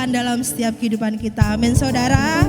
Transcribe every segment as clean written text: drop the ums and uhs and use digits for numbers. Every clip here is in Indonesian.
Tuhan dalam setiap kehidupan kita. Amin saudara.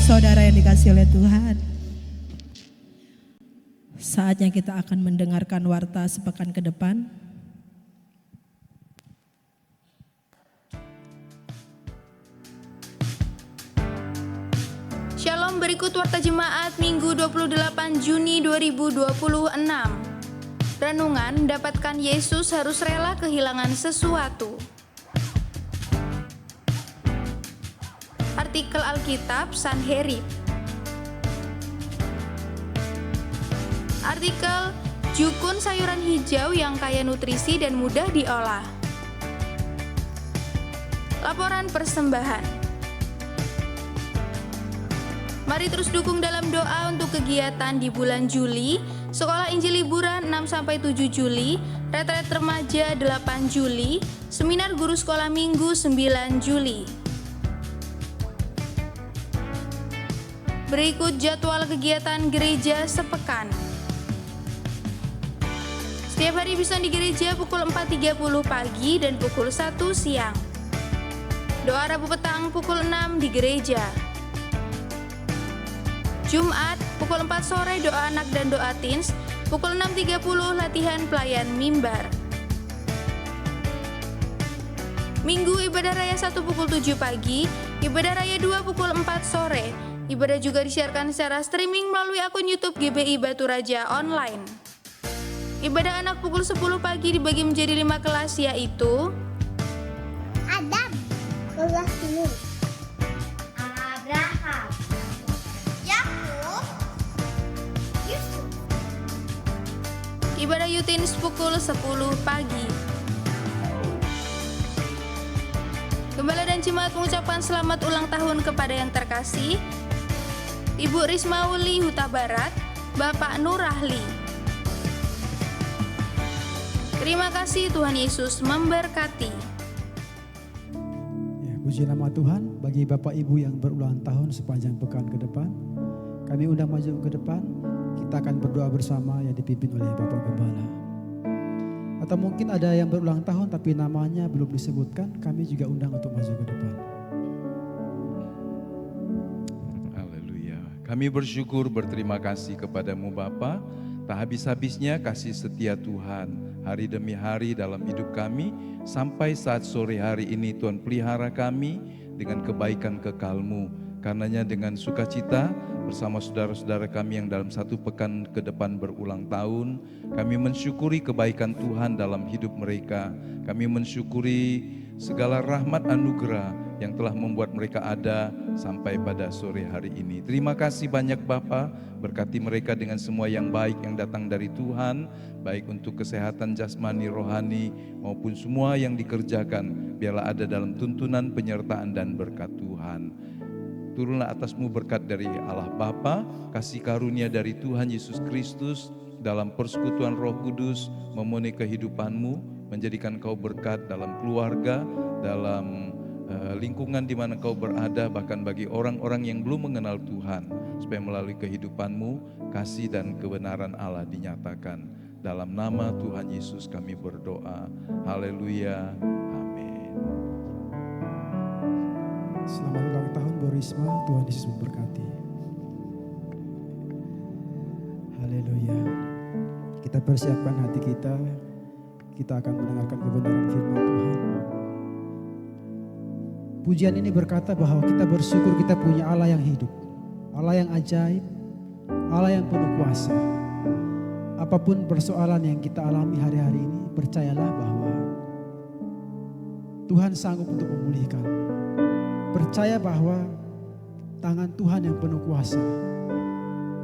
saudara yang dikasihi oleh Tuhan. Saatnya kita akan mendengarkan warta sepekan ke depan. Shalom, berikut warta jemaat Minggu 28 Juni 2026. Renungan, dapatkan Yesus harus rela kehilangan sesuatu. artikel Alkitab Sanherib. Artikel Jukun sayuran hijau yang kaya nutrisi dan mudah diolah. Laporan persembahan. Mari terus dukung dalam doa untuk kegiatan di bulan Juli, Sekolah Injil Liburan 6-7 Juli, Retret Remaja 8 Juli, Seminar Guru Sekolah Minggu 9 Juli. Berikut jadwal kegiatan gereja sepekan. Setiap hari bisa di gereja pukul 4.30 pagi dan pukul 1 siang. Doa Rabu petang pukul 6 di gereja. Jumat pukul 4 sore doa anak dan doa teens, pukul 6.30 latihan pelayan mimbar. Minggu ibadah raya 1 pukul 7 pagi, ibadah raya 2 pukul 4 sore. Ibadah juga disiarkan secara streaming melalui akun YouTube GBI Batu Raja Online. Ibadah anak pukul 10 pagi dibagi menjadi 5 kelas, yaitu Adam, kelas Nur, Abraham, Yakub, Yusuf. ibadah Yutins pukul 10 pagi. Gembala dan Jemaat mengucapkan selamat ulang tahun kepada yang terkasih Ibu Rismauli Huta Barat, Bapak Nur Rahli. Terima kasih, Tuhan Yesus memberkati. Ya, puji nama Tuhan. Bagi Bapak Ibu yang berulang tahun sepanjang pekan ke depan, kami undang maju ke depan. Kita akan berdoa bersama yang dipimpin oleh Bapak Gembala. Atau mungkin ada yang berulang tahun tapi namanya belum disebutkan, kami juga undang untuk maju ke depan. Haleluya. Kami bersyukur, berterima kasih kepadamu Bapa. Tak habis-habisnya kasih setia Tuhan hari demi hari dalam hidup kami. Sampai saat sore hari ini Tuhan pelihara kami dengan kebaikan kekal-Mu. Karenanya dengan sukacita bersama saudara-saudara kami yang dalam satu pekan ke depan berulang tahun, kami mensyukuri kebaikan Tuhan dalam hidup mereka. Kami mensyukuri segala rahmat anugerah yang telah membuat mereka ada sampai pada sore hari ini. Terima kasih banyak Bapa, berkati mereka dengan semua yang baik yang datang dari Tuhan, baik untuk kesehatan jasmani, rohani, maupun semua yang dikerjakan, biarlah ada dalam tuntunan, penyertaan, dan berkat Tuhan. Turunlah atasmu berkat dari Allah Bapa, kasih karunia dari Tuhan Yesus Kristus, dalam persekutuan Roh Kudus, memenuhi kehidupanmu, menjadikan kau berkat dalam keluarga, dalam lingkungan di mana kau berada, bahkan bagi orang-orang yang belum mengenal Tuhan, supaya melalui kehidupanmu, kasih dan kebenaran Allah dinyatakan. Dalam nama Tuhan Yesus kami berdoa. Haleluya. Amin. Selamat ulang tahun Bu Risma, Tuhan Yesus memberkati. Haleluya. Kita persiapkan hati kita akan mendengarkan kebenaran firman Tuhan. Pujian ini berkata bahwa kita bersyukur kita punya Allah yang hidup, Allah yang ajaib, Allah yang penuh kuasa. Apapun persoalan yang kita alami hari-hari ini, percayalah bahwa Tuhan sanggup untuk memulihkan. Percaya bahwa tangan Tuhan yang penuh kuasa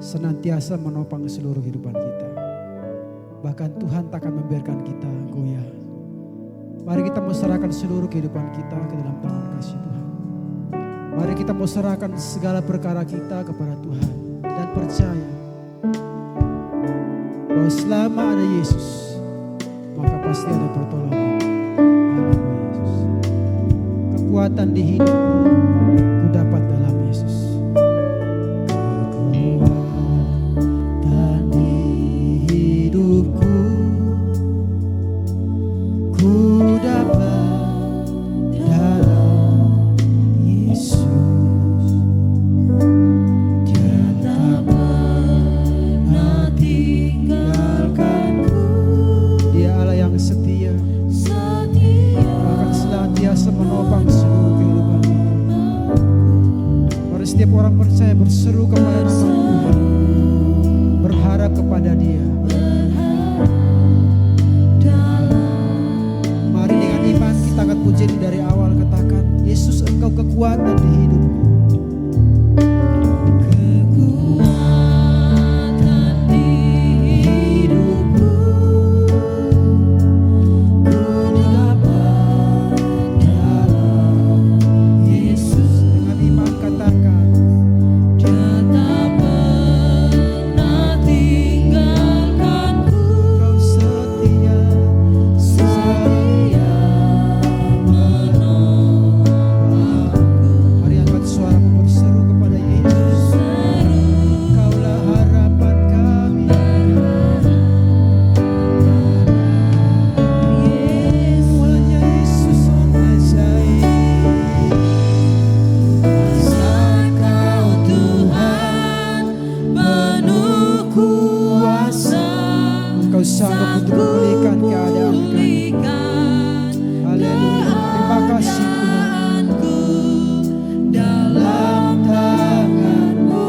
senantiasa menopang seluruh kehidupan kita. Bahkan Tuhan tak akan membiarkan kita goyah. Mari kita mau serahkan seluruh kehidupan kita ke dalam tangan kasih Tuhan. Mari kita mau serahkan segala perkara kita kepada Tuhan. Dan percaya bahwa selama ada Yesus, maka pasti ada pertolongan. Haleluya Yesus. Kekuatan di hidupku, ku dapat dalam Yesus. Kekuatan di hidupku, ku dapat dalam Yesus. Dia tak pernah tinggalkanku. Dia Allah yang setia, akan senantiasa menopang seluruh kehidupan. sanggup untuk memulihkan keadaan kami. Haleluya. Terima kasih Tuhan. Dalam tangan-Mu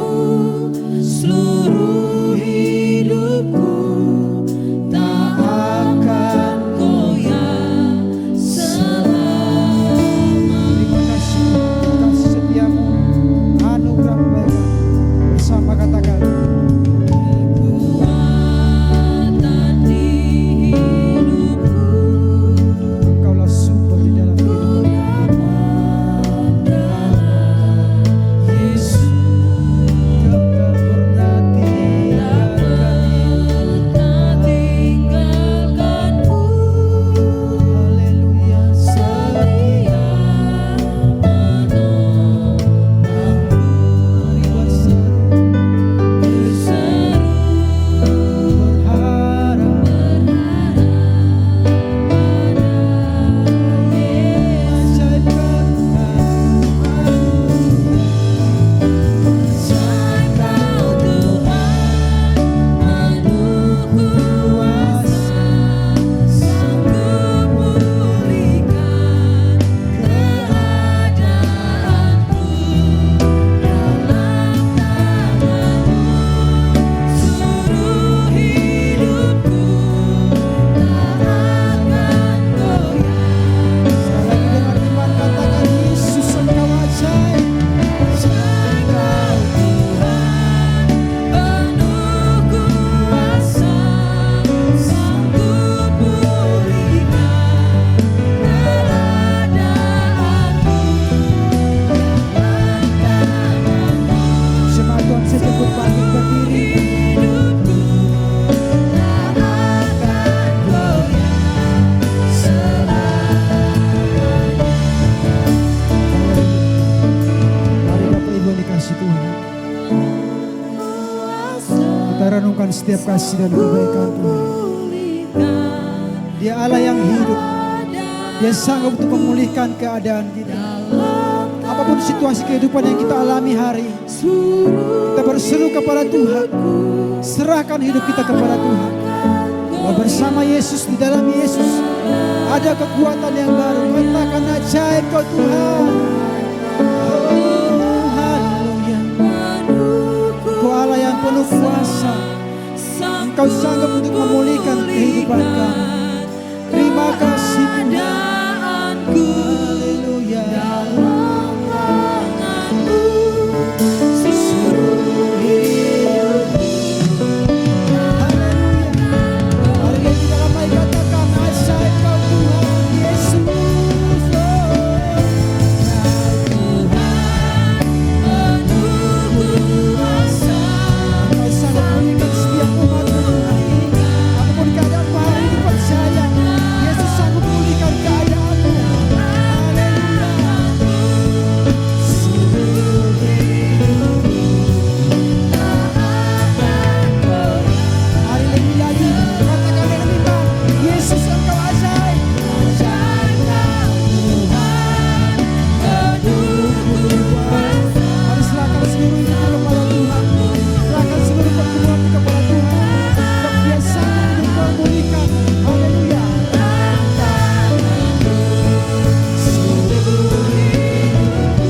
seluruh hidupku tak akan goyah selama. Terima kasih kasih setiamu, anugerah baik bersama katakan. Kekuatan di hidupku, Engkaulah sumber di dalam kehidupan kami. Yesus Kau tak pernah tak tinggalkanku. Haleluya. Setia berharap ajaib Jemaat Tuhan, saya jemput bangkit berdiri. Mari Bapak Ibu yang dikasih Tuhan, kita renungkan setiap kasih dan kebaikan Tuhan. Dia Allah yang hidup. Dia sanggup untuk memulihkan keadaan kita. Apapun situasi kehidupan yang kita alami hari ini, kita berseru kepada Tuhan. Serahkan hidup kita kepada Tuhan. Bahwa bersama Yesus, di dalam Yesus ada kekuatan yang baru. Katakan ajaib Kau Tuhan. Oh, haleluya. Kau Allah yang penuh kuasa. Engkau sanggup untuk memulihkan kehidupan kami. Terima kasih Tuhan. Haleluya. Seluruh hidupku. Haleluya. Mari kita ramai katakan ajaib Kau Tuhan Yesus. Engkau sanggup memulihkan setiap umat-Mu Tuhan. Apapun keadaanmu hari ini, percaya Yesus sanggup memulihkan keadaanmu. Haleluya. Seluruh hidupku. Hari lebih lagi katakan yang lebih baik. Yesus Engkau ajaib. Mari serahkan seluruh hidup kepada Tuhan. Serahkan seluruh pergumulan kepada Tuhan. Sebab Dia sanggup untuk memulihkan. Haleluya. Seluruh hidupku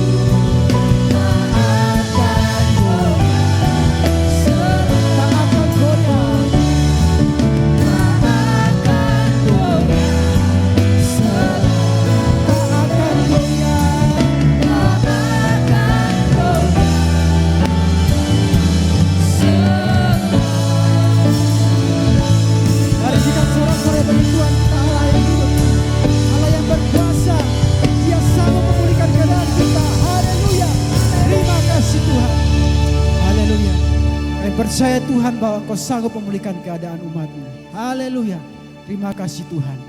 tak akan goyah. Mari kita sorak-sorai bagi Tuhan, kita Allah yang hidup, Allah yang berkuasa. Dia sanggup memulihkan keadaan kita. Haleluya. Terima kasih Tuhan. Haleluya. Kami percaya Tuhan bahwa Kau sanggup memulihkan keadaan umat-Mu. Haleluya. Terima kasih Tuhan.